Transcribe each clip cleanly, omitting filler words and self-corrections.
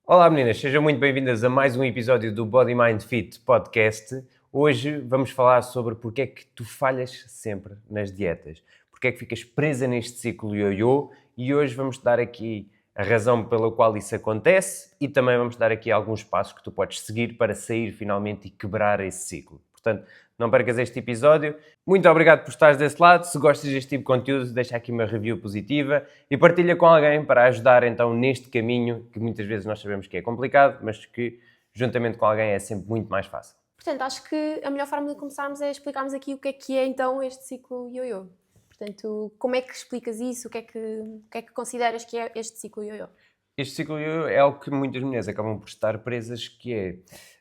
Olá meninas, sejam muito bem-vindas a mais um episódio do Body Mind Fit Podcast. Hoje vamos falar sobre porque é que tu falhas sempre nas dietas, porque é que ficas presa neste ciclo ioiô e hoje vamos-te dar aqui a razão pela qual isso acontece e também vamos dar aqui alguns passos que tu podes seguir para sair finalmente e quebrar esse ciclo. Portanto, não percas este episódio. Muito obrigado por estares desse lado. Se gostas deste tipo de conteúdo, deixa aqui uma review positiva e partilha com alguém para ajudar então neste caminho que muitas vezes nós sabemos que é complicado, mas que juntamente com alguém é sempre muito mais fácil. Portanto, acho que a melhor forma de começarmos é explicarmos aqui o que é então este ciclo ioiô. Portanto, como é que explicas isso? O que é que consideras que é este ciclo ioiô? Este ciclo ioiô é algo que muitas mulheres acabam por estar presas, que é,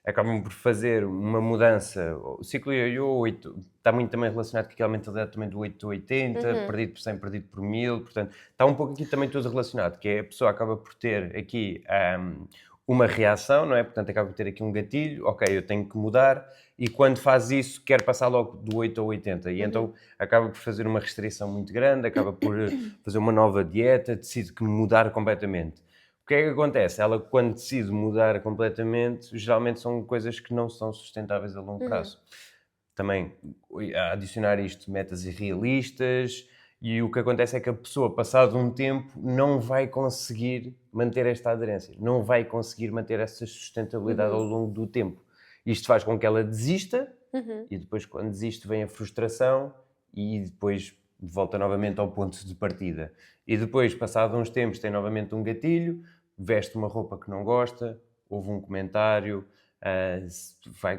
acabam por fazer uma mudança. O ciclo ioiô está muito também relacionado com aquela mentalidade também do 8-80, perdido por 100, perdido por 1000, portanto, está um pouco aqui também tudo relacionado, que é a pessoa acaba por ter aqui uma reação, não é? Portanto, acaba por ter aqui um gatilho, ok, eu tenho que mudar, e quando faz isso, quer passar logo do 8 ao 80, e então acaba por fazer uma restrição muito grande, acaba por fazer uma nova dieta, decide que mudar completamente. O que é que acontece? Ela, quando decide mudar completamente, geralmente são coisas que não são sustentáveis a longo prazo. Também, a adicionar isto, metas irrealistas, e o que acontece é que a pessoa, passado um tempo, não vai conseguir manter esta aderência, não vai conseguir manter essa sustentabilidade ao longo do tempo. Isto faz com que ela desista, e depois, quando desiste, vem a frustração, e depois volta novamente ao ponto de partida. E depois, passado uns tempos, tem novamente um gatilho, veste uma roupa que não gosta, houve um comentário,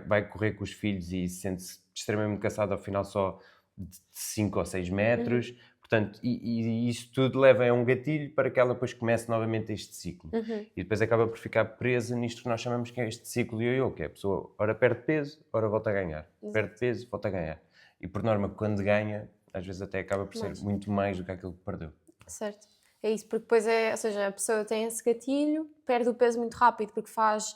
vai correr com os filhos e sente-se extremamente cansado ao final só de 5 ou 6 metros. Portanto, e isso tudo leva a um gatilho para que ela depois comece novamente este ciclo. E depois acaba por ficar presa nisto que nós chamamos que é este ciclo ioiô, que é a pessoa ora perde peso, ora volta a ganhar. Perde peso, volta a ganhar. E por norma, quando ganha, às vezes até acaba por ser muito mais do que aquilo que perdeu. Certo. É isso, porque depois ou seja, a pessoa tem esse gatilho, perde o peso muito rápido porque faz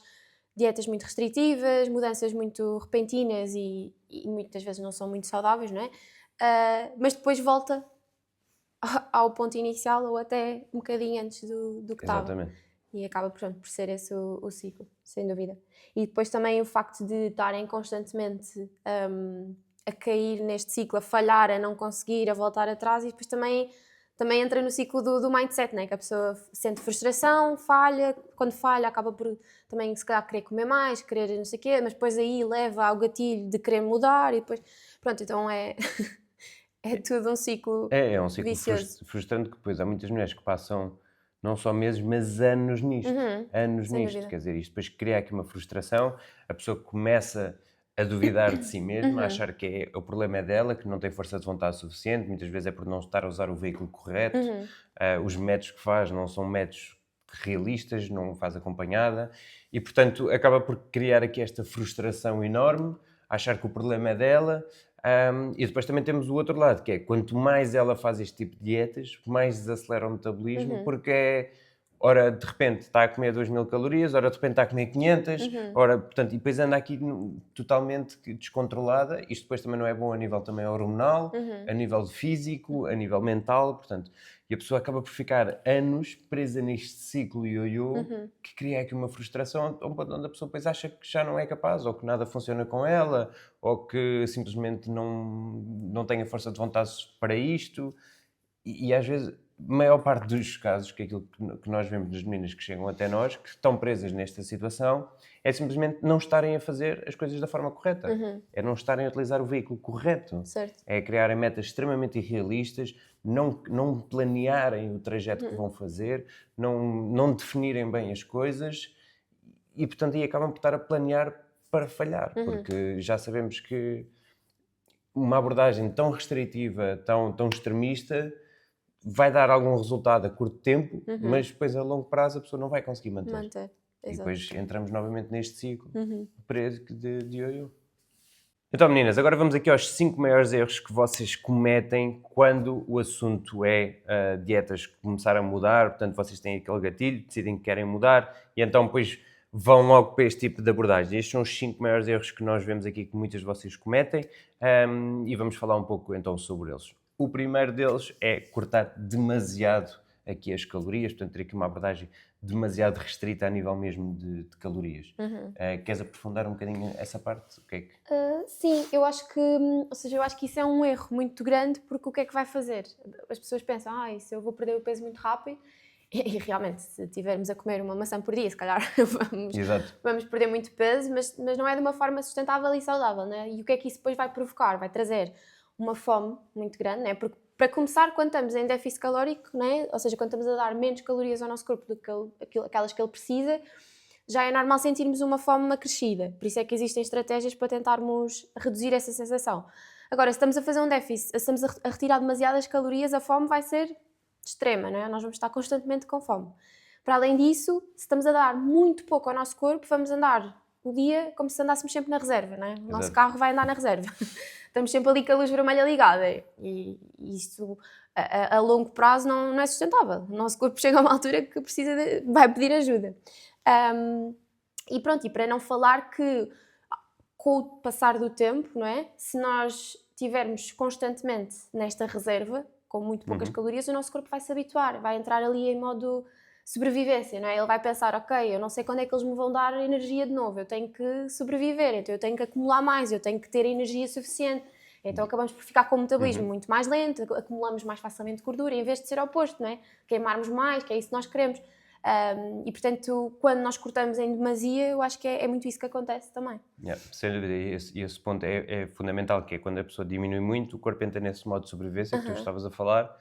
dietas muito restritivas, mudanças muito repentinas e muitas vezes não são muito saudáveis, não é? Mas depois volta ao ponto inicial ou até um bocadinho antes do que estava. Exatamente. E acaba, portanto, por ser esse o ciclo, sem dúvida. E depois também o facto de estarem constantemente a cair neste ciclo, a falhar, a não conseguir, a voltar atrás, e depois também entra no ciclo do mindset, né? Que a pessoa sente frustração, falha, quando falha acaba por também se calhar querer comer mais, querer não sei o quê, mas depois aí leva ao gatilho de querer mudar e depois, pronto, então é tudo um ciclo É um ciclo vicioso. frustrante que depois há muitas mulheres que passam não só meses, mas anos nisto. Anos sem nisto. dúvida. Quer dizer, isto depois cria aqui uma frustração, a pessoa começa a duvidar de si mesma, a achar que o problema é dela, que não tem força de vontade suficiente, muitas vezes é por não estar a usar o veículo correto, os métodos que faz não são métodos realistas, não faz acompanhada, e portanto acaba por criar aqui esta frustração enorme, achar que o problema é dela. E depois também temos o outro lado, que é quanto mais ela faz este tipo de dietas, mais desacelera o metabolismo, porque é, ora de repente está a comer 2000 calorias, ora de repente está a comer 500, ora, portanto, e depois anda aqui totalmente descontrolada. Isto depois também não é bom a nível também hormonal, a nível físico, a nível mental, portanto, e a pessoa acaba por ficar anos presa neste ciclo ioiô que cria aqui uma frustração onde a pessoa depois acha que já não é capaz, ou que nada funciona com ela, ou que simplesmente não tem a força de vontade para isto. E às vezes, a maior parte dos casos, que é aquilo que nós vemos das meninas que chegam até nós, que estão presas nesta situação, é simplesmente não estarem a fazer as coisas da forma correta. É não estarem a utilizar o veículo correto. Certo. É criarem metas extremamente irrealistas, não planearem o trajeto que vão fazer, não definirem bem as coisas e, portanto, aí acabam por estar a planear para falhar, porque já sabemos que uma abordagem tão restritiva, tão extremista, vai dar algum resultado a curto tempo, mas depois a longo prazo a pessoa não vai conseguir manter. E Exato. depois entramos novamente neste ciclo preso de ioiô. Então, meninas, agora vamos aqui aos 5 maiores erros que vocês cometem quando o assunto é dietas começar a mudar. Portanto, vocês têm aquele gatilho, decidem que querem mudar e então depois vão logo para este tipo de abordagem. Estes são os 5 maiores erros que nós vemos aqui que muitas de vocês cometem e vamos falar um pouco então sobre eles. O primeiro deles é cortar demasiado aqui as calorias, portanto ter aqui uma abordagem demasiado restrita a nível mesmo de calorias. Queres aprofundar um bocadinho essa parte? O que é que... Sim, eu acho que isso é um erro muito grande, porque o que é que vai fazer? As pessoas pensam, se eu vou perder o peso muito rápido, e realmente, se estivermos a comer uma maçã por dia, se calhar vamos perder muito peso, mas não é de uma forma sustentável e saudável, né? E o que é que isso depois vai provocar? Vai trazer uma fome muito grande, né? Porque, para começar, quando estamos em déficit calórico, né? Ou seja, quando estamos a dar menos calorias ao nosso corpo do que aquelas que ele precisa, já é normal sentirmos uma fome acrescida. Por isso é que existem estratégias para tentarmos reduzir essa sensação. Agora, se estamos a fazer um déficit, se estamos a retirar demasiadas calorias, a fome vai ser extrema, não é? Nós vamos estar constantemente com fome. Para além disso, se estamos a dar muito pouco ao nosso corpo, vamos andar o dia como se andássemos sempre na reserva, não é? O nosso carro vai andar na reserva. Estamos sempre ali com a luz vermelha ligada, e isto a longo prazo não é sustentável. O nosso corpo chega a uma altura que vai pedir ajuda. E pronto, e para não falar que com o passar do tempo, não é? Se nós estivermos constantemente nesta reserva, com muito poucas calorias, o nosso corpo vai se habituar, vai entrar ali em modo sobrevivência, não é? Ele vai pensar, ok, eu não sei quando é que eles me vão dar energia de novo, eu tenho que sobreviver, então eu tenho que acumular mais, eu tenho que ter energia suficiente. Então acabamos por ficar com o metabolismo muito mais lento, acumulamos mais facilmente gordura, em vez de ser oposto, não é? Queimarmos mais, que é isso que nós queremos. E portanto, quando nós cortamos em demasia, eu acho que é muito isso que acontece também. Sem dúvida, e esse ponto é fundamental, que é quando a pessoa diminui muito, o corpo entra nesse modo de sobrevivência que tu estavas a falar,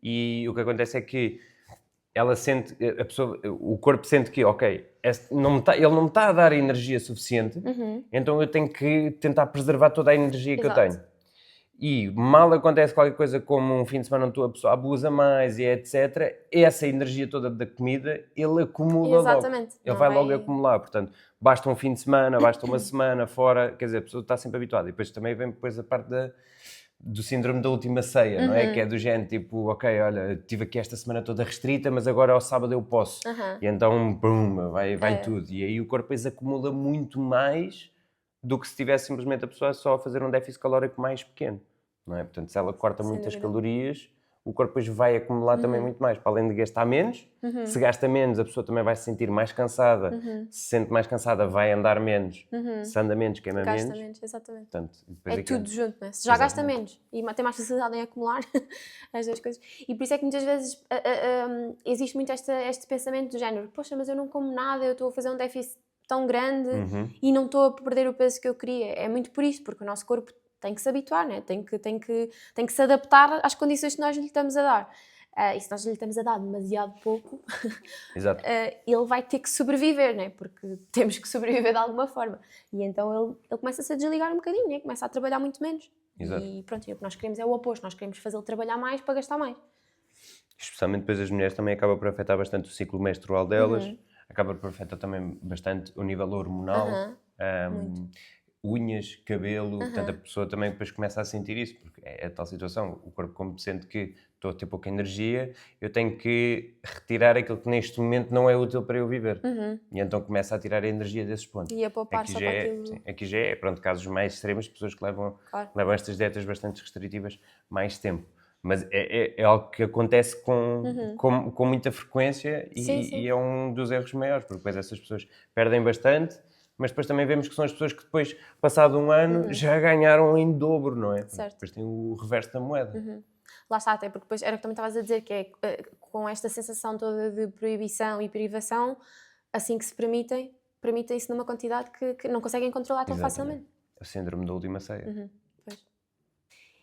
e o que acontece é que ela sente, o corpo sente que, ok, ele não me está a dar energia suficiente, então eu tenho que tentar preservar toda a energia que eu tenho. E mal acontece qualquer coisa como um fim de semana onde a pessoa abusa mais e etc., essa energia toda da comida, ele acumula logo. Ele vai logo acumular. Portanto, basta um fim de semana, basta uma semana fora, quer dizer, a pessoa está sempre habituada. E depois também vem a parte do síndrome da última ceia, não é? Que é do género, tipo, ok, olha, tive aqui esta semana toda restrita, mas agora ao sábado eu posso. E então, bum, vai tudo. E aí o corpo depois acumula muito mais do que se tivesse simplesmente a pessoa só a fazer um déficit calórico mais pequeno, não é? Portanto, se ela corta muitas calorias, o corpo depois vai acumular também muito mais, para além de gastar menos. Se gasta menos, a pessoa também vai se sentir mais cansada. Se sente mais cansada, vai andar menos. Se anda menos, queima menos. Gasta menos, exatamente. Portanto, é tudo junto, não é? Se já gasta menos e tem mais facilidade em acumular as duas coisas. E por isso é que muitas vezes existe muito este pensamento do género, poxa, mas eu não como nada, eu estou a fazer um déficit tão grande e não estou a perder o peso que eu queria. É muito por isto, porque o nosso corpo tem que se habituar, né? tem que se adaptar às condições que nós lhe estamos a dar. E se nós lhe estamos a dar demasiado pouco, ele vai ter que sobreviver, né? Porque temos que sobreviver de alguma forma. E então ele começa-se a desligar um bocadinho, né? Começa a trabalhar muito menos. E pronto, e o que nós queremos é o oposto, nós queremos fazê-lo trabalhar mais para gastar mais. Especialmente depois as mulheres também acaba por afetar bastante o ciclo menstrual delas, acaba por afetar também bastante o nível hormonal, unhas, cabelo, portanto a pessoa também depois começa a sentir isso, porque é a tal situação, o corpo como sente que estou a ter pouca energia, eu tenho que retirar aquilo que neste momento não é útil para eu viver. E então começa a tirar a energia desses pontos. E a poupar só para aquilo. Sim, aqui já é, pronto, casos mais extremos, pessoas que levam estas dietas bastante restritivas mais tempo. Mas é algo que acontece com muita frequência e é um dos erros maiores, porque depois essas pessoas perdem bastante, mas depois também vemos que são as pessoas que depois, passado um ano, já ganharam em dobro, não é? Certo. Depois tem o reverso da moeda. Lá está, até porque depois era o que também estavas a dizer, que é com esta sensação toda de proibição e privação, assim que se permitem-se numa quantidade que não conseguem controlar tão facilmente. É o síndrome da última ceia.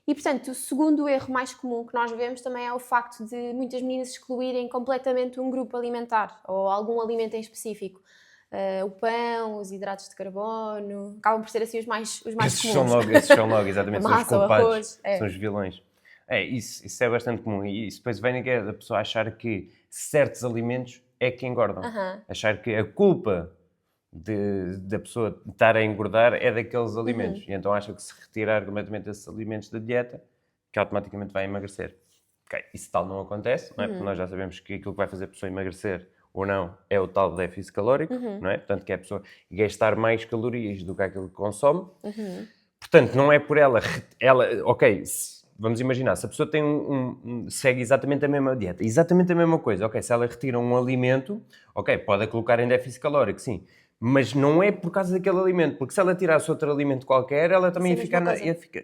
E, portanto, o segundo erro mais comum que nós vemos também é o facto de muitas meninas excluírem completamente um grupo alimentar ou algum alimento em específico. O pão, os hidratos de carbono, acabam por ser assim os mais comuns. Esses são logo, exatamente, são os culpados, arroz, são os vilões. Isso é bastante comum. E isso depois vem a pessoa achar que certos alimentos é que engordam. Achar que a culpa da pessoa estar a engordar é daqueles alimentos. E então acha que se retirar completamente esses alimentos da dieta, que automaticamente vai emagrecer. Isso tal não acontece, não é? Porque nós já sabemos que aquilo que vai fazer a pessoa emagrecer ou não é o tal déficit calórico, não é? Portanto, que é a pessoa gastar mais calorias do que aquilo que consome. Portanto, não é por ela ok, vamos imaginar, se a pessoa tem segue exatamente a mesma dieta, exatamente a mesma coisa, ok, se ela retira um alimento, ok, pode colocar em déficit calórico, sim, mas não é por causa daquele alimento, porque se ela tirasse outro alimento qualquer, ela também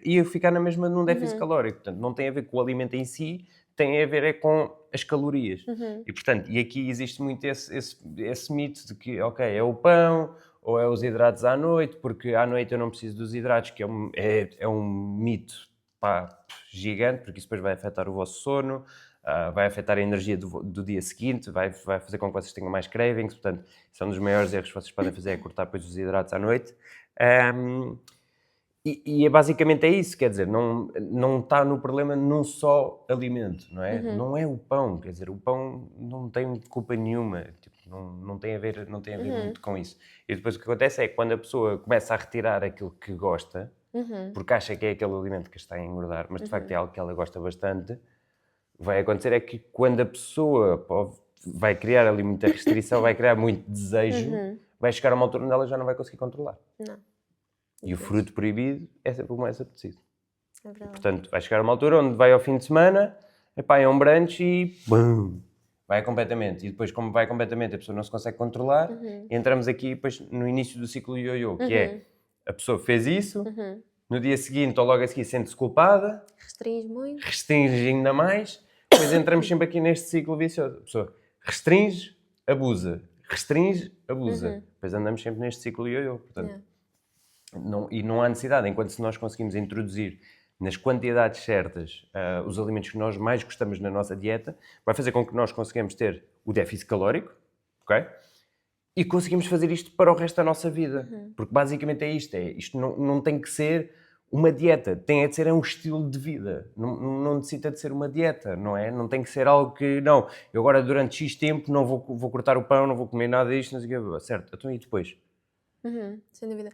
ia ficar na mesma num déficit calórico. Portanto, não tem a ver com o alimento em si, tem a ver é com as calorias. E, portanto, e aqui existe muito esse mito de que, ok, é o pão ou é os hidratos à noite, porque à noite eu não preciso dos hidratos, que é um mito, pá, gigante, porque isso depois vai afetar o vosso sono, vai afetar a energia do dia seguinte, vai fazer com que vocês tenham mais cravings. Portanto, isso é um dos maiores erros que vocês podem fazer, é cortar depois os hidratos à noite. E basicamente é isso, quer dizer, não está no problema num só alimento, não é? Não é o pão, quer dizer, o pão não tem culpa nenhuma, tipo, não tem a ver muito com isso. E depois o que acontece é que quando a pessoa começa a retirar aquilo que gosta, porque acha que é aquele alimento que está a engordar, mas de facto é algo que ela gosta bastante, vai acontecer é que quando a pessoa vai criar ali muita restrição, vai criar muito desejo, vai chegar a uma altura onde ela já não vai conseguir controlar. Não. E o fruto proibido é sempre o mais apetecido. É verdade. Portanto, vai chegar a uma altura onde vai ao fim de semana, epá, é um brunch e BUM! Vai completamente. E depois, como vai completamente, a pessoa não se consegue controlar. Entramos aqui depois no início do ciclo ioiô, que é a pessoa fez isso, no dia seguinte ou logo a seguir sente-se culpada, restringe ainda mais, depois entramos sempre aqui neste ciclo vicioso. A pessoa restringe, abusa, depois andamos sempre neste ciclo ioiô. Portanto, não há necessidade, enquanto se nós conseguimos introduzir nas quantidades certas os alimentos que nós mais gostamos na nossa dieta, vai fazer com que nós consigamos ter o déficit calórico, ok? E conseguimos fazer isto para o resto da nossa vida. Porque basicamente é isto. Isto não tem que ser uma dieta, tem de ser um estilo de vida. Não necessita de ser uma dieta, não é? Não tem que ser algo que, não, eu agora durante X tempo não vou cortar o pão, não vou comer nada disto, não sei o quê. Certo, então e depois? Sem dúvida.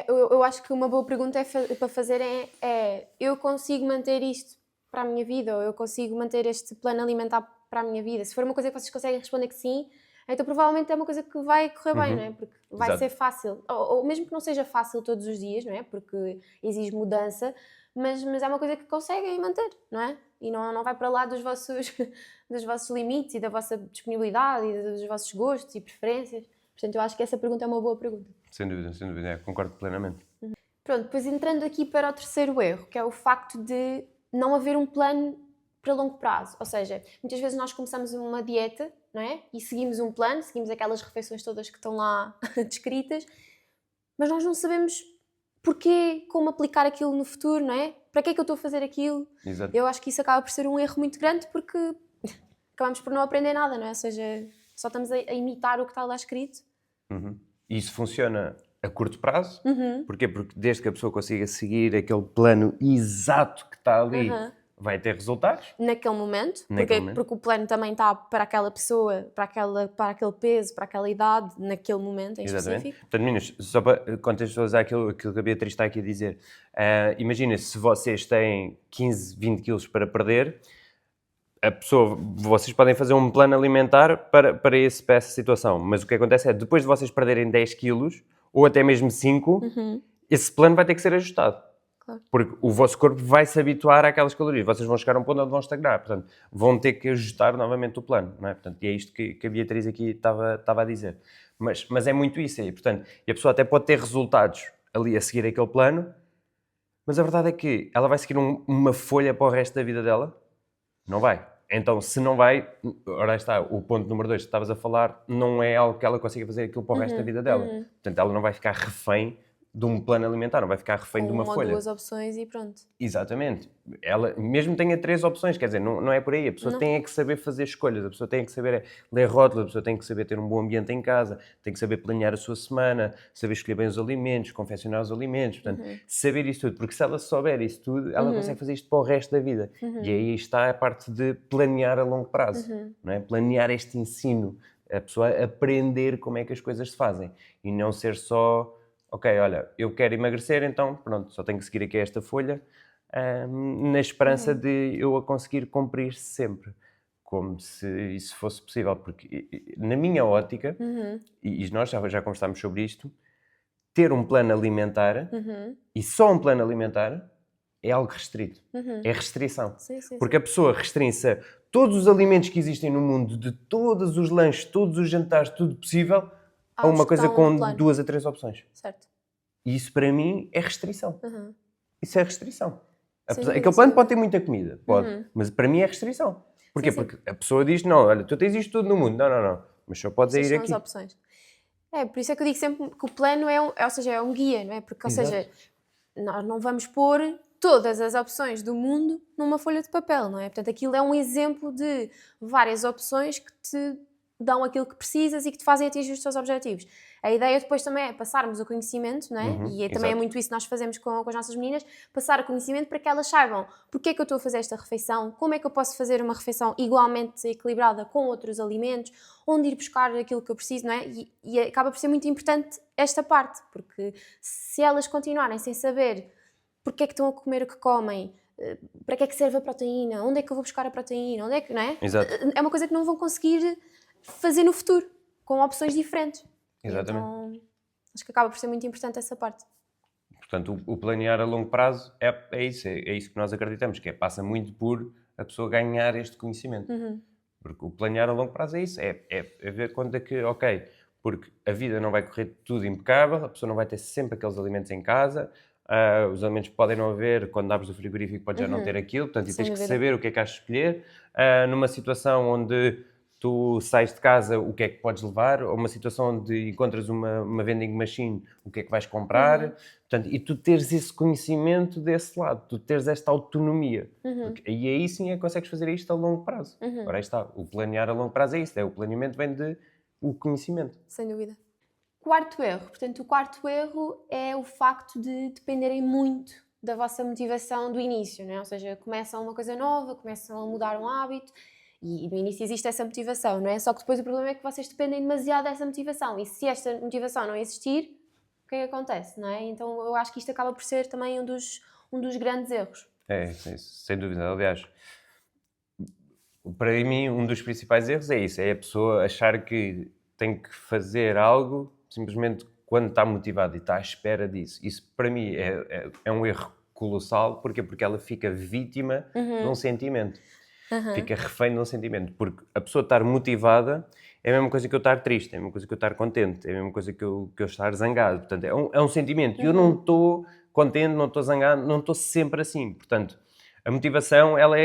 Eu acho que uma boa pergunta para fazer é: eu consigo manter isto para a minha vida? Ou eu consigo manter este plano alimentar para a minha vida? Se for uma coisa que vocês conseguem responder que sim, então provavelmente é uma coisa que vai correr bem, não é? Porque vai ser fácil. Ou mesmo que não seja fácil todos os dias, não é? Porque exige mudança, mas é uma coisa que conseguem manter, não é? E não vai para lá dos vossos limites e da vossa disponibilidade e dos vossos gostos e preferências. Portanto, eu acho que essa pergunta é uma boa pergunta. Sem dúvida, concordo plenamente. Pronto, depois entrando aqui para o terceiro erro, que é o facto de não haver um plano para longo prazo. Ou seja, muitas vezes nós começamos uma dieta, não é? E seguimos um plano, seguimos aquelas refeições todas que estão lá descritas, mas nós não sabemos porquê, como aplicar aquilo no futuro, não é? Para que é que eu estou a fazer aquilo? Exato. Eu acho que isso acaba por ser um erro muito grande porque acabamos por não aprender nada, não é? Ou seja, só estamos a imitar o que está lá escrito. E isso funciona a curto prazo. Porquê? Porque desde que a pessoa consiga seguir aquele plano exato que está ali, vai ter resultados. Naquele momento. Porque o plano também está para aquela pessoa, para aquele peso, para aquela idade, naquele momento em específico. Portanto, meninas, só para contextualizar aquilo que a Beatriz está aqui a dizer. Imagina, se vocês têm 15, 20 quilos para perder, vocês podem fazer um plano alimentar para essa situação, mas o que acontece é, depois de vocês perderem 10 quilos, ou até mesmo 5, esse plano vai ter que ser ajustado. Claro. Porque o vosso corpo vai se habituar àquelas calorias, vocês vão chegar a um ponto onde vão estagnar, portanto, vão ter que ajustar novamente o plano, não é? Portanto, e é isto que a Beatriz aqui estava a dizer. Mas é muito isso aí, portanto, e a pessoa até pode ter resultados ali a seguir aquele plano, mas a verdade é que ela vai seguir uma folha para o resto da vida dela? Não vai. Então, se não vai, ora está, o ponto número 2 que estavas a falar, não é algo que ela consiga fazer aquilo para o resto da vida dela. Portanto, ela não vai ficar refém de um plano alimentar, não vai ficar refém de uma folha. Uma ou duas opções e pronto. Exatamente. Ela mesmo tenha 3 opções, quer dizer, não é por aí. A pessoa tem que saber fazer escolhas, a pessoa tem que saber ler rótulos, a pessoa tem que saber ter um bom ambiente em casa, tem que saber planear a sua semana, saber escolher bem os alimentos, confeccionar os alimentos, portanto, saber isso tudo. Porque se ela souber isso tudo, ela consegue fazer isto para o resto da vida. E aí está a parte de planear a longo prazo, não é? Planear este ensino, a pessoa aprender como é que as coisas se fazem e não ser só... Ok, olha, eu quero emagrecer, então pronto, só tenho que seguir aqui esta folha na esperança de eu a conseguir cumprir sempre, como se isso fosse possível, porque na minha ótica, e nós já conversámos sobre isto, ter um plano alimentar e só um plano alimentar é algo restrito. É restrição. Sim, sim, Porque a pessoa restringe a todos os alimentos que existem no mundo, de todos os lanches, todos os jantares, tudo possível, a Aos uma que coisa estão no com plano. 2 a 3 opções. Certo. E isso para mim é restrição. Isso é restrição. Sem Aquele dúvida, plano sem pode ter muita comida, pode, mas para mim é restrição. Porquê? Sim, sim. Porque a pessoa diz, não, olha, tu tens isto tudo no mundo. Não, não, não. Mas só podes Essas ir são as aqui. opções. Por isso é que eu digo sempre que o plano ou seja, é um guia, não é? Porque, ou Exato. seja, nós não vamos pôr todas as opções do mundo numa folha de papel, não é? Portanto, aquilo é um exemplo de várias opções que te dão aquilo que precisas e que te fazem atingir os teus objetivos. A ideia depois também é passarmos o conhecimento, não é? E também é exato. muito isso que nós fazemos com as nossas meninas, passar o conhecimento para que elas saibam porque é que eu estou a fazer esta refeição, como é que eu posso fazer uma refeição igualmente equilibrada com outros alimentos, onde ir buscar aquilo que eu preciso, não é? E acaba por ser muito importante esta parte, porque se elas continuarem sem saber porque é que estão a comer o que comem, para que é que serve a proteína, onde é que eu vou buscar a proteína, onde é que, não é? Exato. É uma coisa que não vão conseguir fazer no futuro, com opções diferentes. Exatamente. Então, acho que acaba por ser muito importante essa parte. Portanto, o planear a longo prazo é isso que nós acreditamos, que passa muito por a pessoa ganhar este conhecimento. Porque o planear a longo prazo é isso, é ver quando é que, ok, porque a vida não vai correr tudo impecável, a pessoa não vai ter sempre aqueles alimentos em casa, os alimentos podem não haver, quando abres o frigorífico pode já não ter aquilo, portanto, e Sem tens que dúvida. saber o que é que has de escolher. Numa situação onde tu sais de casa, o que é que podes levar, ou uma situação onde encontras uma vending machine, o que é que vais comprar, portanto, e tu teres esse conhecimento desse lado, tu teres esta autonomia, e aí sim é que consegues fazer isto a longo prazo. Ora, aí está, o planear a longo prazo é isso, o planeamento vem de o conhecimento. Sem dúvida. Quarto erro. Portanto, o quarto erro é o facto de dependerem muito da vossa motivação do início, não é? Ou seja, começam uma coisa nova, começam a mudar um hábito e no início existe essa motivação, não é? Só que depois o problema é que vocês dependem demasiado dessa motivação e se esta motivação não existir, o que é que acontece, não é? Então eu acho que isto acaba por ser também um dos grandes erros. É, sem dúvida. Aliás, para mim, um dos principais erros é isso, é a pessoa achar que tem que fazer algo simplesmente quando está motivada e está à espera disso. Isso, para mim, é um erro colossal. Porquê? Porque ela fica vítima de um sentimento. Fica refém de um sentimento. Porque a pessoa estar motivada é a mesma coisa que eu estar triste, é a mesma coisa que eu estar contente, é a mesma coisa que eu estar zangado. Portanto, é um sentimento. E eu não estou contente, não estou zangado, não estou sempre assim. Portanto, a motivação, ela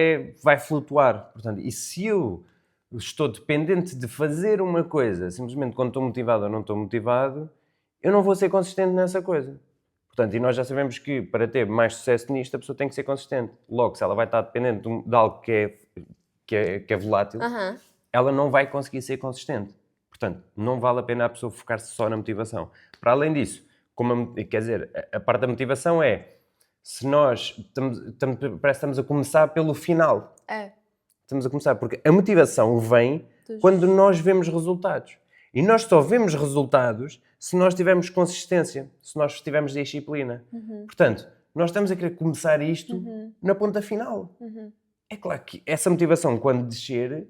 vai flutuar. Portanto, e se eu estou dependente de fazer uma coisa, simplesmente quando estou motivado ou não estou motivado, eu não vou ser consistente nessa coisa. Portanto, e nós já sabemos que para ter mais sucesso nisto, a pessoa tem que ser consistente. Logo, se ela vai estar dependente de algo que é volátil, ela não vai conseguir ser consistente. Portanto, não vale a pena a pessoa focar-se só na motivação. Para além disso, quer dizer, a parte da motivação se nós parece que estamos a começar pelo final. Estamos a começar, porque a motivação vem quando nós vemos resultados. E nós só vemos resultados se nós tivermos consistência, se nós tivermos disciplina. Portanto, nós estamos a querer começar isto na ponta final. É claro que essa motivação, quando descer,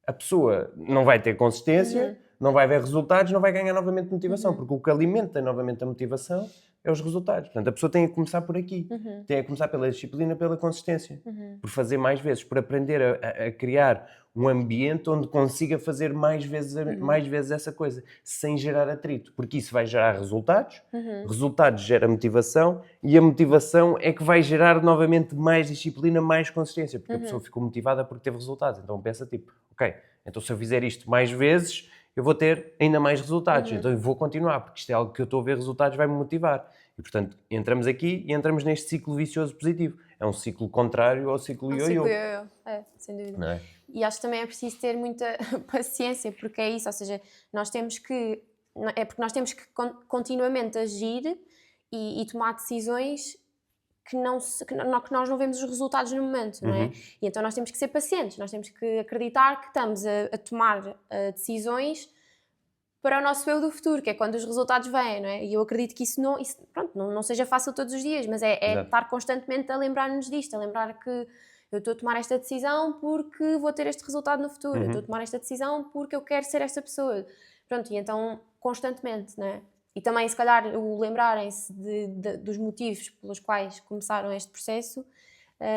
a pessoa não vai ter consistência, não vai ver resultados, não vai ganhar novamente motivação, porque o que alimenta novamente a motivação é os resultados. Portanto, a pessoa tem a começar por aqui. Tem a começar pela disciplina, pela consistência. Por fazer mais vezes, por aprender a criar um ambiente onde consiga fazer mais vezes essa coisa, sem gerar atrito. Porque isso vai gerar resultados, resultados gera motivação, e a motivação é que vai gerar novamente mais disciplina, mais consistência, porque a pessoa ficou motivada porque teve resultados. Então pensa tipo, ok, então se eu fizer isto mais vezes, eu vou ter ainda mais resultados, então eu vou continuar, porque isto é algo que eu estou a ver resultados, vai-me motivar. E, portanto, entramos aqui e entramos neste ciclo vicioso positivo. É um ciclo contrário ao ciclo ioiô. Sem dúvida. Não é? E acho que também é preciso ter muita paciência, porque é isso, ou seja, nós temos que continuamente agir e tomar decisões que nós não vemos os resultados no momento, não é? E então nós temos que ser pacientes, nós temos que acreditar que estamos a tomar decisões para o nosso eu do futuro, que é quando os resultados vêm, não é? E eu acredito que isso não seja fácil todos os dias, mas é estar constantemente a lembrar-nos disto, a lembrar que eu estou a tomar esta decisão porque vou ter este resultado no futuro, eu estou a tomar esta decisão porque eu quero ser esta pessoa. Pronto, e então constantemente, não é? E também, se calhar, o lembrarem-se dos motivos pelos quais começaram este processo,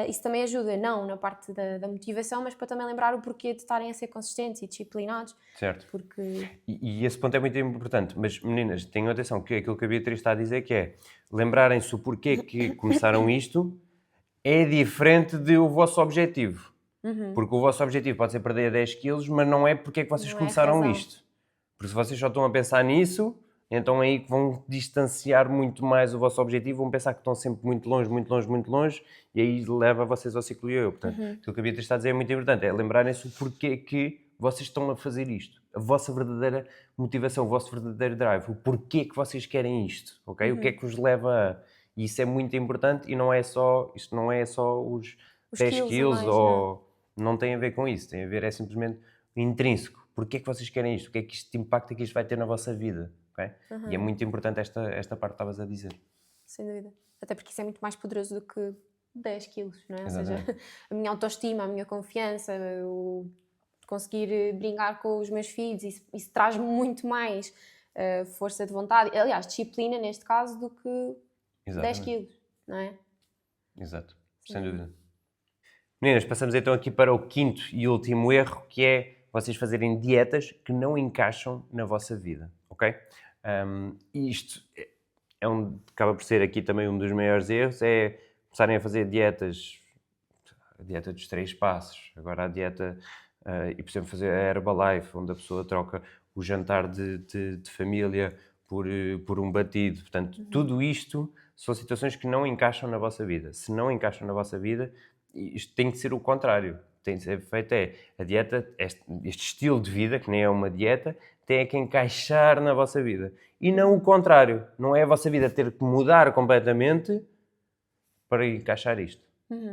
isso também ajuda, não na parte da motivação, mas para também lembrar o porquê de estarem a ser consistentes e disciplinados. Certo. Porque... E esse ponto é muito importante, mas meninas, tenham atenção que aquilo que a Beatriz está a dizer que é lembrarem-se o porquê que começaram isto é diferente do vosso objetivo. Porque o vosso objetivo pode ser perder 10 quilos, mas não é porque é que vocês Não é a começaram razão. isto. Porque se vocês só estão a pensar nisso, então é aí que vão distanciar muito mais o vosso objetivo, vão pensar que estão sempre muito longe, muito longe, muito longe, e aí leva vocês ao ciclo yo-yo. Portanto, aquilo que a Beatriz está a dizer é muito importante, é lembrarem-se o porquê que vocês estão a fazer isto. A vossa verdadeira motivação, o vosso verdadeiro drive, o porquê que vocês querem isto, ok? O que é que vos leva a... E isso é muito importante e não é só, isto não é só os 10 quilos mais, ou... Não tem a ver com isso, tem a ver, é simplesmente intrínseco. Porquê é que vocês querem isto? O que é que isto impacta que isto vai ter na vossa vida? Okay? E é muito importante esta parte que estavas a dizer. Sem dúvida. Até porque isso é muito mais poderoso do que 10 quilos, não é? Exatamente. Ou seja, a minha autoestima, a minha confiança, o conseguir brincar com os meus filhos, isso traz muito mais força de vontade, aliás, disciplina neste caso, do que 10 quilos, não é? Exato, sem dúvida. Meninas, passamos então aqui para o quinto e último erro, que é vocês fazerem dietas que não encaixam na vossa vida, ok? E isto acaba por ser aqui também um dos maiores erros, é começarem a fazer dietas, a dieta dos 3 passos, agora a dieta, e por exemplo fazer a Herbalife, onde a pessoa troca o jantar de família por um batido. Portanto, tudo isto são situações que não encaixam na vossa vida. Se não encaixam na vossa vida, isto tem que ser o contrário. Tem que ser feito a dieta, este estilo de vida, que nem é uma dieta, tem que encaixar na vossa vida. E não o contrário. Não é a vossa vida ter que mudar completamente para encaixar isto.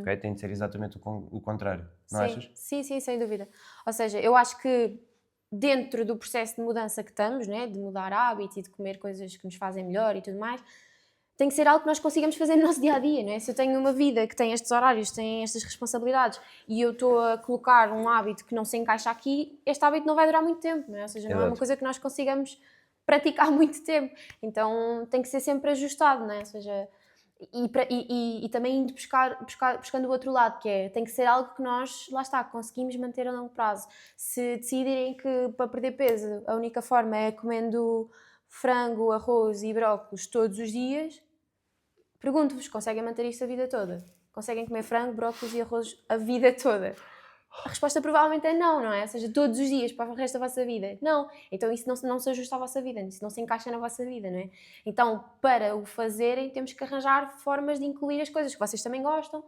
Okay? Tem de ser exatamente o contrário. Não achas? Sim, sem dúvida. Ou seja, eu acho que dentro do processo de mudança que estamos, né, de mudar hábitos e de comer coisas que nos fazem melhor e tudo mais, tem que ser algo que nós consigamos fazer no nosso dia-a-dia, não é? Se eu tenho uma vida que tem estes horários, tem estas responsabilidades e eu estou a colocar um hábito que não se encaixa aqui, este hábito não vai durar muito tempo, não é? Ou seja, não é uma coisa que nós consigamos praticar muito tempo. Então tem que ser sempre ajustado, não é? Ou seja, e também indo buscando o outro lado, que é, tem que ser algo que nós, lá está, conseguimos manter a longo prazo. Se decidirem que para perder peso a única forma é comendo frango, arroz e brócolos todos os dias, pergunto-vos, conseguem manter isto a vida toda? Conseguem comer frango, brócolos e arroz a vida toda? A resposta provavelmente é não, não é? Ou seja, todos os dias para o resto da vossa vida. Não. Então isso não se ajusta à vossa vida, isso não se encaixa na vossa vida, não é? Então, para o fazerem, temos que arranjar formas de incluir as coisas que vocês também gostam.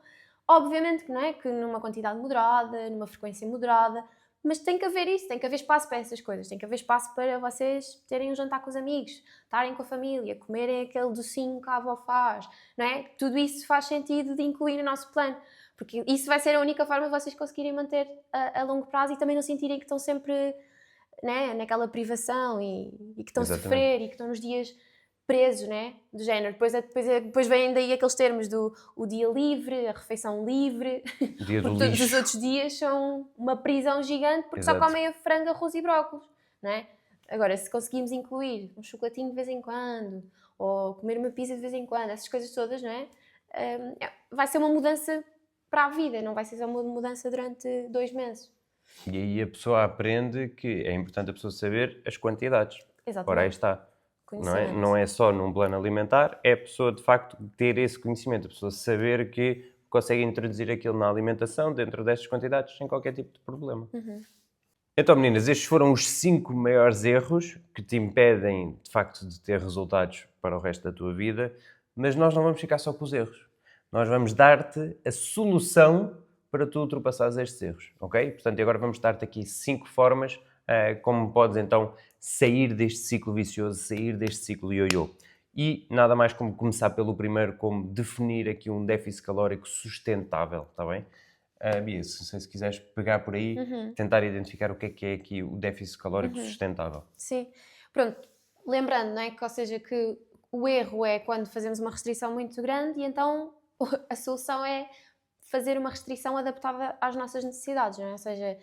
Obviamente que não é? Que numa quantidade moderada, numa frequência moderada, mas tem que haver isso, tem que haver espaço para essas coisas, tem que haver espaço para vocês terem um jantar com os amigos, estarem com a família, comerem aquele docinho que a avó faz, não é? Tudo isso faz sentido de incluir no nosso plano, porque isso vai ser a única forma de vocês conseguirem manter a longo prazo e também não sentirem que estão sempre, né, naquela privação e que estão a sofrer e que estão nos dias presos, né? Do género. Depois vêm daí aqueles termos do o dia livre, a refeição livre, dia do porque todos lixo. os outros dias são uma prisão gigante porque só comem a frango, arroz e brócolos, não é? Agora, se conseguimos incluir um chocolatinho de vez em quando, ou comer uma pizza de vez em quando, essas coisas todas, não é? Vai ser uma mudança para a vida, não vai ser só uma mudança durante 2 meses. E aí a pessoa aprende que é importante a pessoa saber as quantidades. Exatamente. Ora, aí está. Não é só num plano alimentar, é a pessoa de facto ter esse conhecimento, a pessoa saber que consegue introduzir aquilo na alimentação dentro destas quantidades sem qualquer tipo de problema. Então, meninas, estes foram os 5 maiores erros que te impedem de facto de ter resultados para o resto da tua vida, mas nós não vamos ficar só com os erros. Nós vamos dar-te a solução para tu ultrapassares estes erros, ok? Portanto, agora vamos dar-te aqui 5 formas como podes então sair deste ciclo vicioso, sair deste ciclo yo-yo. E nada mais como começar pelo primeiro, como definir aqui um déficit calórico sustentável, está bem? Bia, se quiseres pegar por aí, tentar identificar o que é aqui o déficit calórico sustentável. Sim, pronto, lembrando, não é? Que, ou seja, que o erro é quando fazemos uma restrição muito grande e então a solução é fazer uma restrição adaptada às nossas necessidades, não é? Ou seja,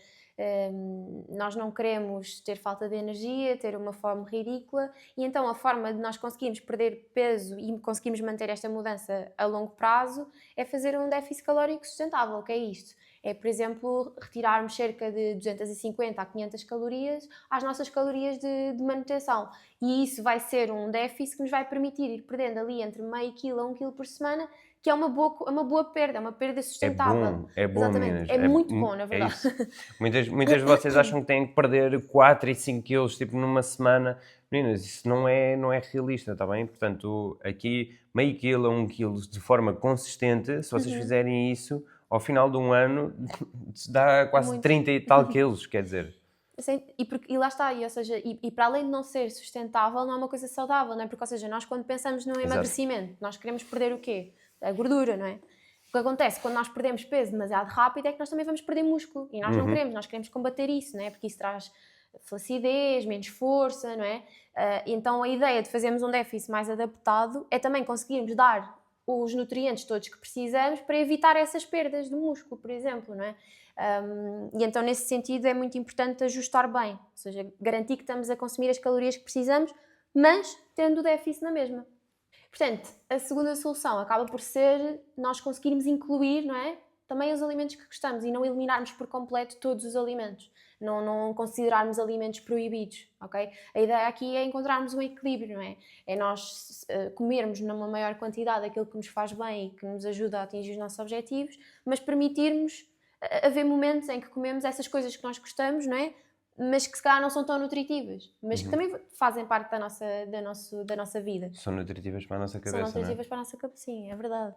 Nós não queremos ter falta de energia, ter uma fome ridícula, e então a forma de nós conseguirmos perder peso e conseguirmos manter esta mudança a longo prazo é fazer um déficit calórico sustentável. O que é isto? É, por exemplo, retirarmos cerca de 250 a 500 calorias às nossas calorias de manutenção. E isso vai ser um déficit que nos vai permitir ir perdendo ali entre meio quilo a 1 quilo por semana, que é uma boa perda, é uma perda sustentável. É bom, Exatamente. meninas. É muito bom, na É verdade. isso. Muitas de vocês acham que têm que perder 4 e 5 quilos tipo numa semana. Meninas, isso não é realista, está bem? Portanto, aqui meio quilo a 1 quilo de forma consistente, se vocês fizerem isso, ao final de um ano, dá quase Muito. 30 e tal quilos, quer dizer. E lá está, ou seja, para além de não ser sustentável, não é uma coisa saudável, não é? Porque, ou seja, nós quando pensamos no emagrecimento, nós queremos perder o quê? A gordura, não é? O que acontece quando nós perdemos peso demasiado rápido é que nós também vamos perder músculo, e nós não queremos, nós queremos combater isso, não é? Porque isso traz flacidez, menos força, não é? Então a ideia de fazermos um déficit mais adaptado é também conseguirmos dar os nutrientes todos que precisamos para evitar essas perdas de músculo, por exemplo, não é? E então nesse sentido é muito importante ajustar bem, ou seja, garantir que estamos a consumir as calorias que precisamos, mas tendo o déficit na mesma. Portanto, a segunda solução acaba por ser nós conseguirmos incluir, não é, também os alimentos que gostamos e não eliminarmos por completo todos os alimentos, não considerarmos alimentos proibidos, ok? A ideia aqui é encontrarmos um equilíbrio, não é? É nós comermos numa maior quantidade aquilo que nos faz bem e que nos ajuda a atingir os nossos objetivos, mas permitirmos haver momentos em que comemos essas coisas que nós gostamos, não é? Mas que se calhar não são tão nutritivas, mas que também fazem parte da nossa vida. São nutritivas para a nossa cabeça, São nutritivas não é? para a nossa cabeça, sim, é verdade.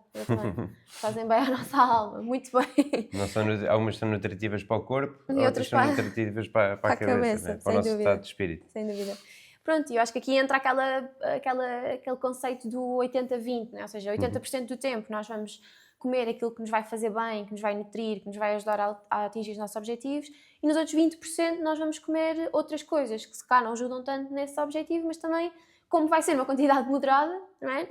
Fazem bem à nossa alma, muito bem. Não são, algumas são nutritivas para o corpo, E outras são nutritivas para a cabeça, né? Para o nosso estado de espírito. Sem dúvida. Pronto, e eu acho que aqui entra aquele conceito do 80-20, né? Ou seja, 80% do tempo nós vamos comer aquilo que nos vai fazer bem, que nos vai nutrir, que nos vai ajudar a atingir os nossos objetivos, e nos outros 20% nós vamos comer outras coisas que se calhar não ajudam tanto nesse objetivo, mas também, como vai ser uma quantidade moderada,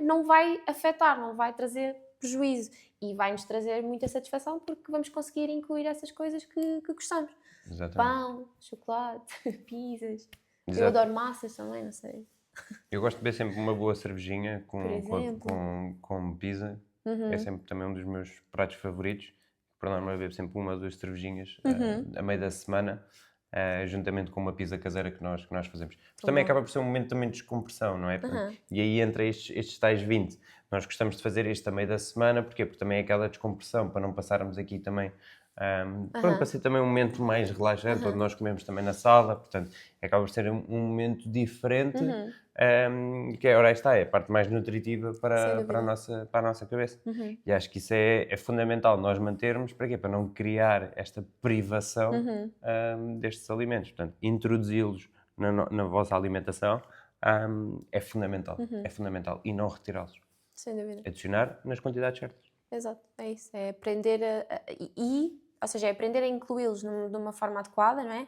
não vai afetar, não vai trazer prejuízo, e vai-nos trazer muita satisfação porque vamos conseguir incluir essas coisas que gostamos. Exatamente. Pão, chocolate, pizzas. Exato. Eu adoro massas também, não sei. Eu gosto de beber sempre uma boa cervejinha Por exemplo. com pizza. É sempre também um dos meus pratos favoritos. Por norma, eu bebo sempre uma ou duas cervejinhas a meio da semana, juntamente com uma pizza caseira que nós fazemos. Mas também acaba por ser um momento também de descompressão, não é? E aí entra estes tais 20. Nós gostamos de fazer isto a meio da semana, porquê? Porque também é aquela descompressão, para não passarmos aqui também... para ser também um momento mais relaxante, onde nós comemos também na sala, portanto, acaba por ser um momento diferente, que ora está, é a parte mais nutritiva para a nossa cabeça. E acho que isso é fundamental nós mantermos, para quê? Para não criar esta privação destes alimentos, portanto, introduzi-los na vossa alimentação é fundamental, e não retirá-los. Sem dúvida. Adicionar nas quantidades certas. Exato, é isso, é aprender ou seja, é aprender a incluí-los de uma forma adequada, não é?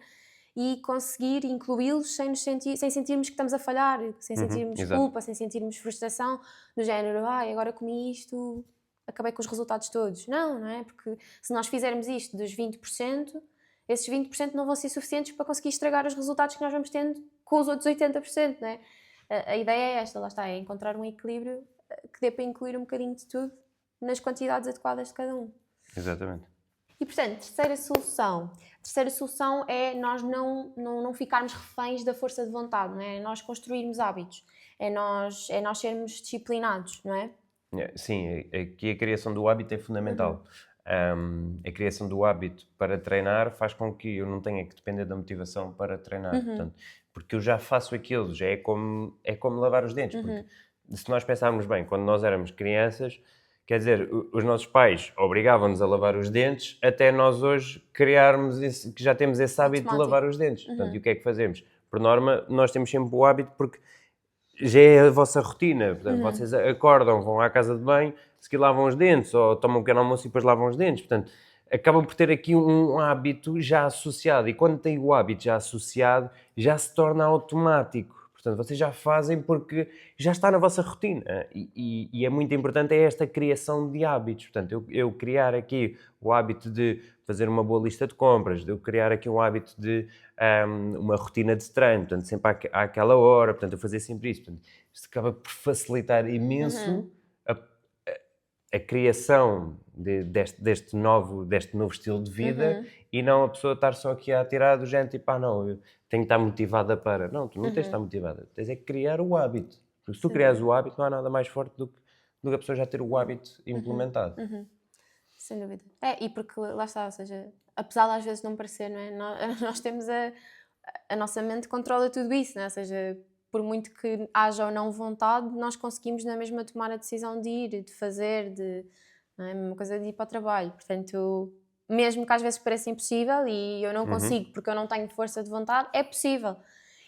E conseguir incluí-los sem sentirmos que estamos a falhar, sem sentirmos culpa, sem sentirmos frustração, do género, agora comi isto, acabei com os resultados todos. Não é? Porque se nós fizermos isto dos 20%, esses 20% não vão ser suficientes para conseguir estragar os resultados que nós vamos tendo com os outros 80%, não é? A ideia é esta, lá está, é encontrar um equilíbrio que dê para incluir um bocadinho de tudo nas quantidades adequadas de cada um. Exatamente. E, portanto, terceira solução é nós não ficarmos reféns da força de vontade, não é? É nós construirmos hábitos, é nós sermos disciplinados, não é? Sim, aqui a criação do hábito é fundamental. A criação do hábito para treinar faz com que eu não tenha que depender da motivação para treinar, portanto, porque eu já faço aquilo, já é como lavar os dentes, porque se nós pensarmos bem, quando nós éramos crianças, quer dizer, os nossos pais obrigavam-nos a lavar os dentes até nós hoje criarmos que já temos esse hábito de lavar os dentes. Portanto, e o que é que fazemos? Por norma, nós temos sempre o hábito porque já é a vossa rotina. Portanto, vocês acordam, vão à casa de banho, se lavam os dentes, ou tomam um pequeno almoço e depois lavam os dentes. Portanto, acabam por ter aqui um hábito já associado. E quando tem o hábito já associado, já se torna automático. Portanto, vocês já fazem porque já está na vossa rotina. E é muito importante esta criação de hábitos. Portanto, eu criar aqui o hábito de fazer uma boa lista de compras, de eu criar aqui um hábito de uma rotina de treino, portanto, sempre àquela hora, portanto, eu fazer sempre isso. Portanto, isto acaba por facilitar imenso a criação deste novo estilo de vida e não a pessoa estar só aqui a tirar do género, tipo, não, eu tenho que estar motivada para... Não, tu não tens de estar motivada, tens é que criar o hábito. Porque se tu criares o hábito, não há nada mais forte do que a pessoa já ter o hábito implementado. Sem dúvida. E porque lá está, ou seja, apesar de às vezes não parecer, não é? Nós temos a nossa mente controla tudo isso, não é? Ou seja, por muito que haja ou não vontade, nós conseguimos na mesma tomar a decisão de ir, de fazer, não é? A mesma coisa de ir para o trabalho. Portanto, mesmo que às vezes pareça impossível e eu não consigo porque eu não tenho força de vontade, é possível.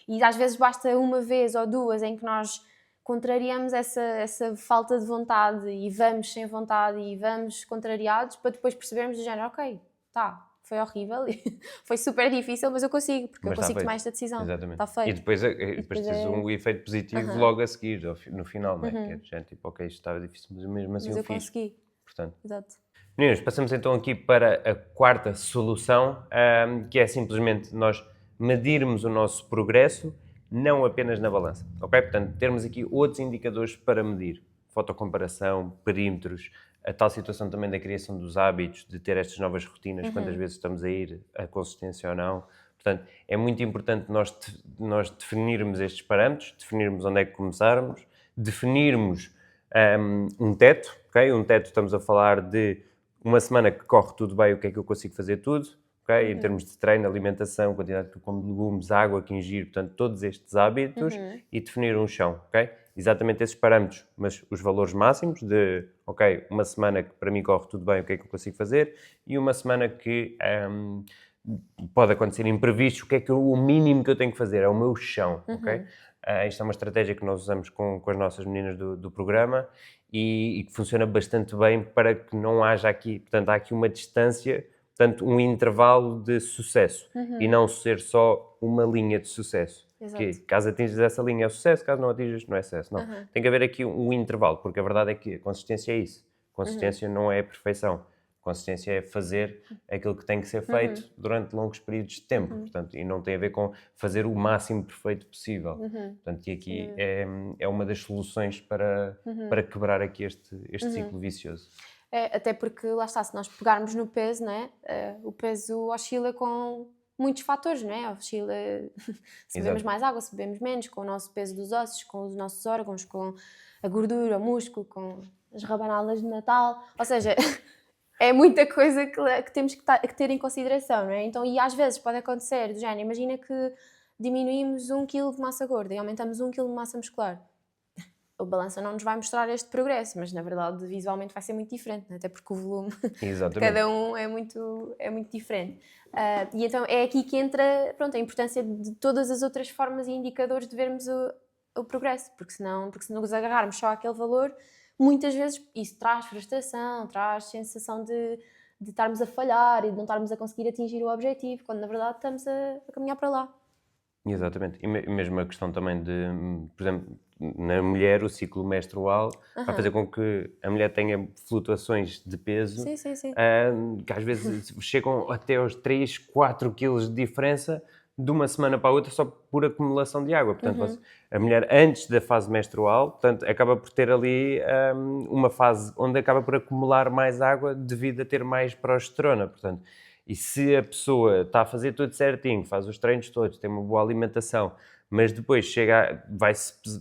E às vezes basta uma vez ou duas em que nós contrariamos essa falta de vontade e vamos sem vontade e vamos contrariados para depois percebermos do género, ok, foi horrível, foi super difícil, mas eu consigo, porque Mas eu consigo tomar esta decisão. Exatamente. Está feito. E depois tens um efeito positivo logo a seguir, no final, não é? Que é de gente, tipo, ok, isto estava difícil, mas mesmo assim mas eu fiz. consegui. Portanto. Exato. Meninos, passamos então aqui para a quarta solução, que é simplesmente nós medirmos o nosso progresso, não apenas na balança, ok? Portanto, termos aqui outros indicadores para medir. Fotocomparação, perímetros, a tal situação também da criação dos hábitos, de ter estas novas rotinas, quantas vezes estamos a ir, a consistência ou não. Portanto, é muito importante nós definirmos estes parâmetros, definirmos onde é que começarmos, definirmos um teto, ok? Um teto, estamos a falar de uma semana que corre tudo bem, o que é que eu consigo fazer tudo, ok? Em termos de treino, alimentação, quantidade de legumes, água que ingiro, portanto, todos estes hábitos e definir um chão, ok? Exatamente esses parâmetros, mas os valores máximos de, ok, uma semana que para mim corre tudo bem, o que é que eu consigo fazer e uma semana que pode acontecer imprevisto, o que é que o mínimo que eu tenho que fazer? É o meu chão, ok? Isto é uma estratégia que nós usamos com as nossas meninas do programa e que funciona bastante bem para que não haja aqui, portanto, há aqui uma distância, portanto, um intervalo de sucesso e não ser só uma linha de sucesso. Que caso atinges essa linha é sucesso, caso não atinges não é sucesso. Não, tem que haver aqui um intervalo, porque a verdade é que a consistência é isso. Consistência não é perfeição. Consistência é fazer aquilo que tem que ser feito durante longos períodos de tempo, portanto, e não tem a ver com fazer o máximo perfeito possível. Portanto, e aqui é uma das soluções para quebrar aqui este ciclo vicioso. Até porque, lá está, se nós pegarmos no peso, não é? O peso oscila com muitos fatores, não é? Oscila se bebemos mais água, se bebemos menos, com o nosso peso dos ossos, com os nossos órgãos, com a gordura, o músculo, com as rabanadas de Natal, ou seja... É muita coisa que temos que ter em consideração, não é? Então, e às vezes pode acontecer, do género, imagina que diminuímos 1 kg de massa gorda e aumentamos 1 kg de massa muscular. A balança não nos vai mostrar este progresso, mas na verdade visualmente vai ser muito diferente, não é? Até porque o volume de cada um é muito diferente. E então é aqui que entra, pronto, a importância de todas as outras formas e indicadores de vermos o progresso, porque se nos agarrarmos só àquele valor, muitas vezes isso traz frustração, traz sensação de estarmos a falhar e de não estarmos a conseguir atingir o objetivo, quando na verdade estamos a caminhar para lá. Exatamente. E mesmo a questão também de, por exemplo, na mulher, o ciclo menstrual vai fazer com que a mulher tenha flutuações de peso que às vezes chegam até aos 3, 4 quilos de diferença de uma semana para a outra só por acumulação de água. Portanto, a mulher antes da fase menstrual, portanto, acaba por ter ali uma fase onde acaba por acumular mais água devido a ter mais progesterona. Portanto, e se a pessoa está a fazer tudo certinho, faz os treinos todos, tem uma boa alimentação, mas depois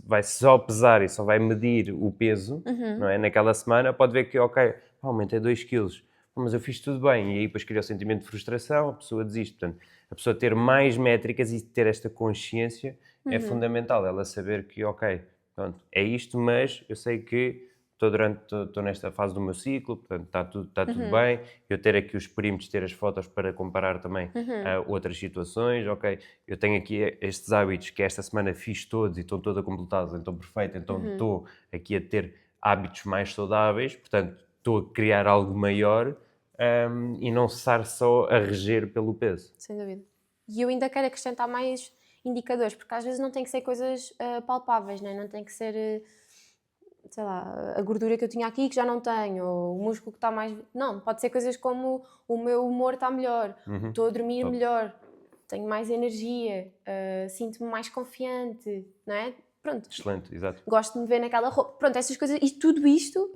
vai só pesar e só vai medir o peso, não é? Naquela semana, pode ver que, ok, aumentei 2 quilos, mas eu fiz tudo bem. E aí depois cria o sentimento de frustração, a pessoa desiste. Portanto, a pessoa ter mais métricas e ter esta consciência é fundamental. Ela saber que, ok, pronto, é isto, mas eu sei que estou nesta fase do meu ciclo, portanto está tudo bem. Eu ter aqui os perímetros, ter as fotos para comparar também a outras situações, ok, eu tenho aqui estes hábitos que esta semana fiz todos e estão todos completados, então perfeito, então estou aqui a ter hábitos mais saudáveis, portanto estou a criar algo maior e não estar só a reger pelo peso. Sem dúvida. E eu ainda quero acrescentar mais indicadores, porque às vezes não tem que ser coisas palpáveis, né? Não tem que ser, sei lá, a gordura que eu tinha aqui que já não tenho, ou o músculo que está mais... Não, pode ser coisas como o meu humor está melhor, estou a dormir melhor, tenho mais energia, sinto-me mais confiante, não é? Pronto. Excelente, exato. Gosto de me ver naquela roupa. Pronto, essas coisas, e tudo isto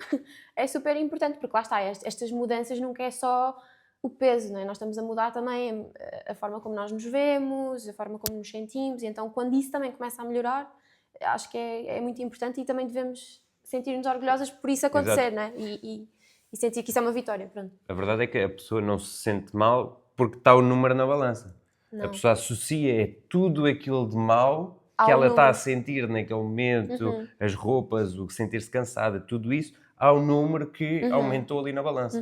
é super importante, porque lá está, estas mudanças nunca é só o peso, não é? Nós estamos a mudar também a forma como nós nos vemos, a forma como nos sentimos, e então quando isso também começa a melhorar, acho que é muito importante e também devemos sentir-nos orgulhosas por isso acontecer, não é? E sentir que isso é uma vitória, pronto. A verdade é que a pessoa não se sente mal porque está o número na balança. Não. A pessoa associa tudo aquilo de mal que ela está a sentir naquele momento, as roupas, o sentir-se cansada, tudo isso, ao número que aumentou ali na balança.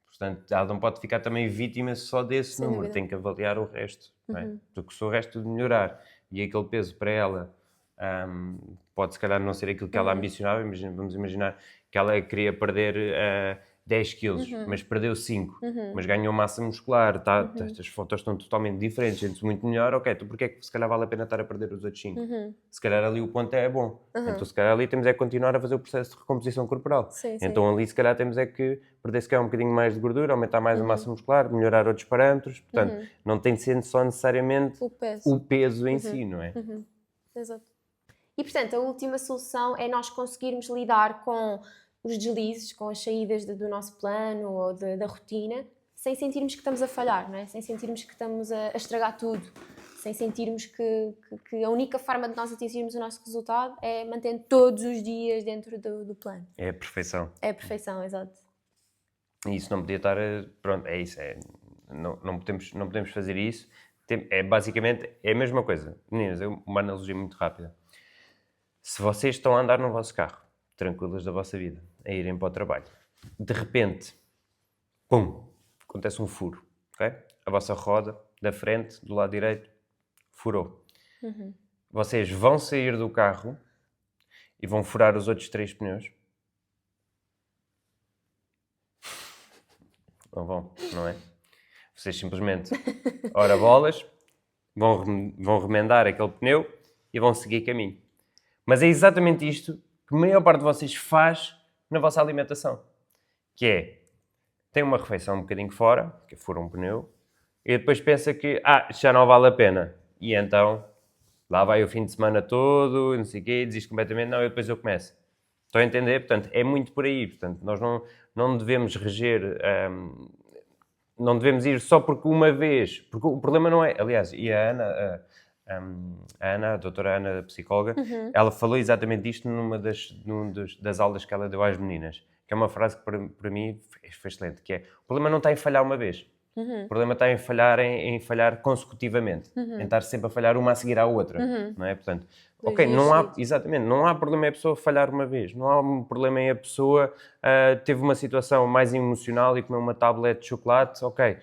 Portanto, ela não pode ficar também vítima só desse Sem número, dúvida. tem que avaliar o resto, não é? Porque se o resto de melhorar e aquele peso para ela pode se calhar não ser aquilo que ela ambicionava, vamos imaginar que ela queria perder 10 quilos, mas perdeu 5, mas ganhou massa muscular, estas fotos estão totalmente diferentes, sente-se muito melhor, ok, então porquê é que se calhar vale a pena estar a perder os outros 5? Se calhar ali o ponto é bom, então se calhar ali temos é que continuar a fazer o processo de recomposição corporal. Sim. Então ali se calhar temos é que perder se calhar um bocadinho mais de gordura, aumentar mais a massa muscular, melhorar outros parâmetros, portanto não tem de ser só necessariamente o peso em si, não é? Exato. E portanto a última solução é nós conseguirmos lidar com os deslizes, com as saídas do nosso plano ou da rotina, sem sentirmos que estamos a falhar, não é? Sem sentirmos que estamos a estragar tudo, sem sentirmos que a única forma de nós atingirmos o nosso resultado é mantendo todos os dias dentro do plano. É a perfeição. É a perfeição, exato. E isso não podia estar... Pronto, é isso. Não podemos fazer isso. Basicamente, é a mesma coisa. Meninas, uma analogia muito rápida. Se vocês estão a andar no vosso carro, tranquilas da vossa vida, a irem para o trabalho, de repente, pum, acontece um furo, ok? A vossa roda da frente, do lado direito, furou. Vocês vão sair do carro e vão furar os outros 3 pneus? Não vão, não é? Vocês simplesmente, ora bolas, vão remendar aquele pneu e vão seguir caminho. Mas é exatamente isto que a maior parte de vocês faz na vossa alimentação. Que é, tem uma refeição um bocadinho fora, que fura um pneu, e depois pensa que, já não vale a pena. E então, lá vai o fim de semana todo, não sei o quê, desiste completamente, não, e depois eu começo. Estão a entender? Portanto, é muito por aí. Portanto, nós não devemos reger... não devemos ir só porque uma vez... Porque o problema não é... Aliás, e a Ana, a doutora Ana, a psicóloga, ela falou exatamente disto numa das aulas que ela deu às meninas, que é uma frase que para mim foi excelente, que é, o problema não está em falhar uma vez, o problema está em falhar consecutivamente, em estar sempre a falhar uma a seguir à outra, não é? Portanto, ok, não há problema em a pessoa falhar uma vez, não há um problema em a pessoa teve uma situação mais emocional e comeu uma tablete de chocolate, ok,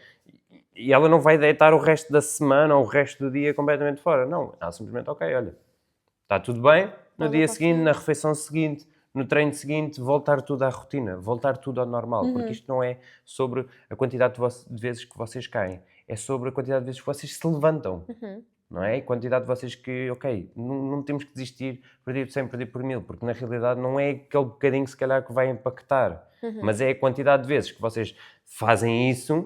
e ela não vai deitar o resto da semana ou o resto do dia completamente fora. Não, ela simplesmente, ok, olha, está tudo bem, no dia seguinte, na refeição seguinte, no treino seguinte, voltar tudo à rotina, voltar tudo ao normal. Porque isto não é sobre a quantidade de vezes que vocês caem, é sobre a quantidade de vezes que vocês se levantam. Não é? A quantidade de vocês que, ok, não temos que desistir, perder por 100, perder por 1000, porque na realidade não é aquele bocadinho se calhar que vai impactar, mas é a quantidade de vezes que vocês fazem isso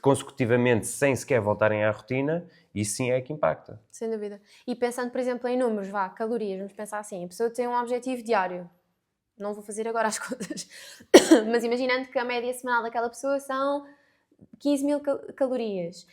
consecutivamente sem sequer voltarem à rotina, isso sim é que impacta. Sem dúvida. E pensando, por exemplo, em números, calorias, vamos pensar assim, a pessoa tem um objetivo diário, não vou fazer agora as contas, mas imaginando que a média semanal daquela pessoa são 15.000 calorias.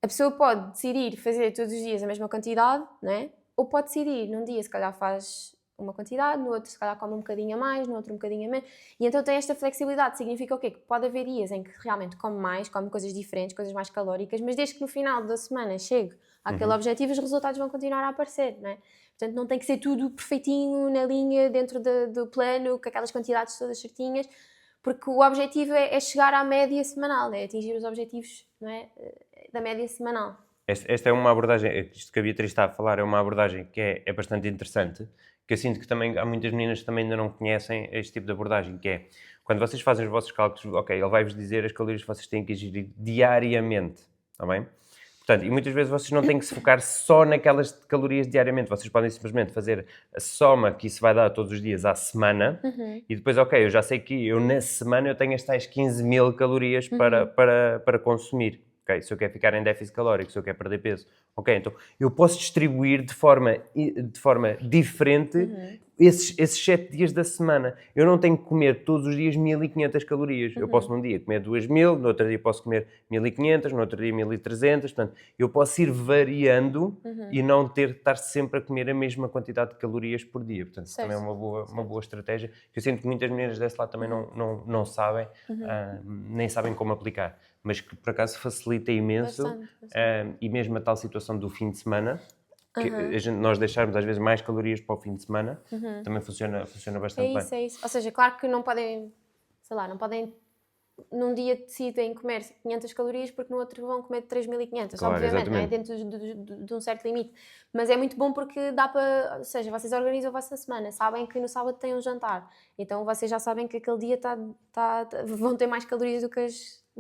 A pessoa pode decidir fazer todos os dias a mesma quantidade, não é? Ou pode decidir, num dia se calhar faz uma quantidade, no outro se calhar come um bocadinho a mais, no outro um bocadinho a menos. E então tem esta flexibilidade. Significa o quê? Que pode haver dias em que realmente come mais, come coisas diferentes, coisas mais calóricas, mas desde que no final da semana chegue àquele objetivo, os resultados vão continuar a aparecer, não é? Portanto, não tem que ser tudo perfeitinho, na linha, dentro do plano, com aquelas quantidades todas certinhas, porque o objetivo é chegar à média semanal, é atingir os objetivos, não é, da média semanal. Esta é uma abordagem, isto que a Beatriz está a falar, é uma abordagem que é bastante interessante, que eu sinto que também há muitas meninas que também ainda não conhecem este tipo de abordagem, que é, quando vocês fazem os vossos cálculos, ok, ele vai-vos dizer as calorias que vocês têm que ingerir diariamente, está bem? Portanto, e muitas vezes vocês não têm que se focar só naquelas calorias diariamente. Vocês podem simplesmente fazer a soma que isso vai dar todos os dias à semana e depois, ok, eu já sei que eu na semana eu tenho as tais 15.000 calorias para consumir. Okay? Se eu quero ficar em déficit calórico, se eu quero perder peso. Ok, então eu posso distribuir de forma diferente esses 7 dias da semana. Eu não tenho que comer todos os dias 1.500 calorias. Eu posso num dia comer 2.000, no outro dia posso comer 1.500, no outro dia 1.300. Portanto, eu posso ir variando e não ter de estar sempre a comer a mesma quantidade de calorias por dia. Portanto, isso também é uma boa estratégia. Eu sinto que muitas meninas desse lado também não sabem, nem sabem como aplicar. Mas que por acaso facilita imenso. Bastante. E mesmo a tal situação do fim de semana, que nós deixarmos às vezes mais calorias para o fim de semana, também funciona bastante bem. É isso. Ou seja, claro que não podem, sei lá, num dia decidem comer 500 calorias porque no outro vão comer 3.500, Claro, obviamente, não é? exatamente. Dentro de um certo limite. Mas é muito bom porque dá para, ou seja, vocês organizam a vossa semana, sabem que no sábado têm um jantar, então vocês já sabem que aquele dia vão ter mais calorias do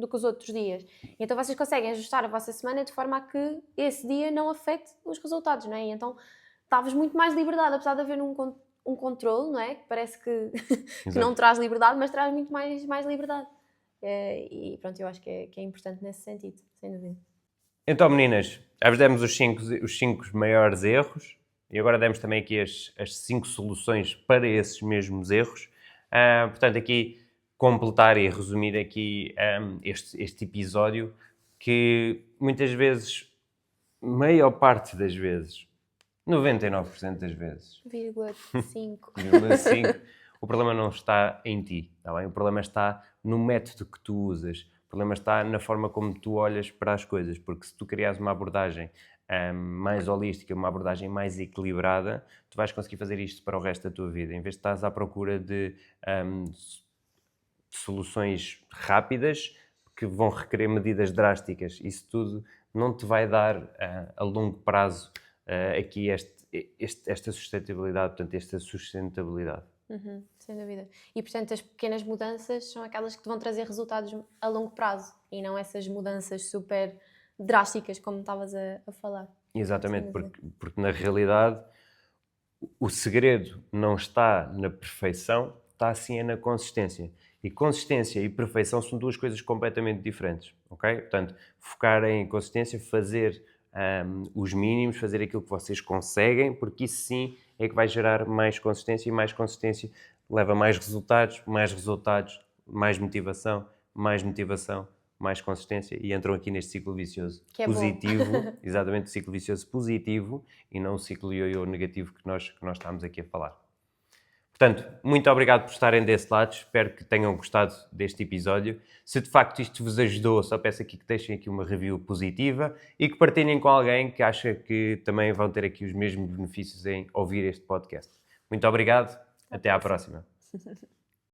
que os outros dias. Então vocês conseguem ajustar a vossa semana de forma a que esse dia não afete os resultados, não é? E então dá-vos muito mais liberdade, apesar de haver um controle, não é? Que parece que não traz liberdade, mas traz muito mais liberdade. E pronto, eu acho que é importante nesse sentido, sem dúvida. Então, meninas, já vos demos os 5 maiores erros e agora demos também aqui as 5 soluções para esses mesmos erros. Portanto, aqui completar e resumir aqui este episódio que muitas vezes, maior parte das vezes, 99% das vezes, 0,5. o problema não está em ti, está bem? O problema está no método que tu usas. O problema está na forma como tu olhas para as coisas, porque se tu criares uma abordagem mais holística, uma abordagem mais equilibrada, tu vais conseguir fazer isto para o resto da tua vida. Em vez de estás à procura de soluções rápidas que vão requerer medidas drásticas, isso tudo não te vai dar a longo prazo aqui esta sustentabilidade, portanto, esta sustentabilidade. Sem dúvida. E portanto as pequenas mudanças são aquelas que te vão trazer resultados a longo prazo e não essas mudanças super drásticas como estavas a falar. Exatamente, porque na realidade o segredo não está na perfeição, está sim na consistência. E consistência e perfeição são duas coisas completamente diferentes, ok? Portanto, focar em consistência, fazer os mínimos, fazer aquilo que vocês conseguem, porque isso sim é que vai gerar mais consistência e mais consistência leva mais resultados, mais motivação, mais consistência e entram aqui neste ciclo vicioso positivo, exatamente o ciclo vicioso positivo e não o ciclo ioiô negativo que nós estamos aqui a falar. Portanto, muito obrigado por estarem desse lado, espero que tenham gostado deste episódio. Se de facto isto vos ajudou, só peço aqui que deixem aqui uma review positiva e que partilhem com alguém que acha que também vão ter aqui os mesmos benefícios em ouvir este podcast. Muito obrigado, até à próxima.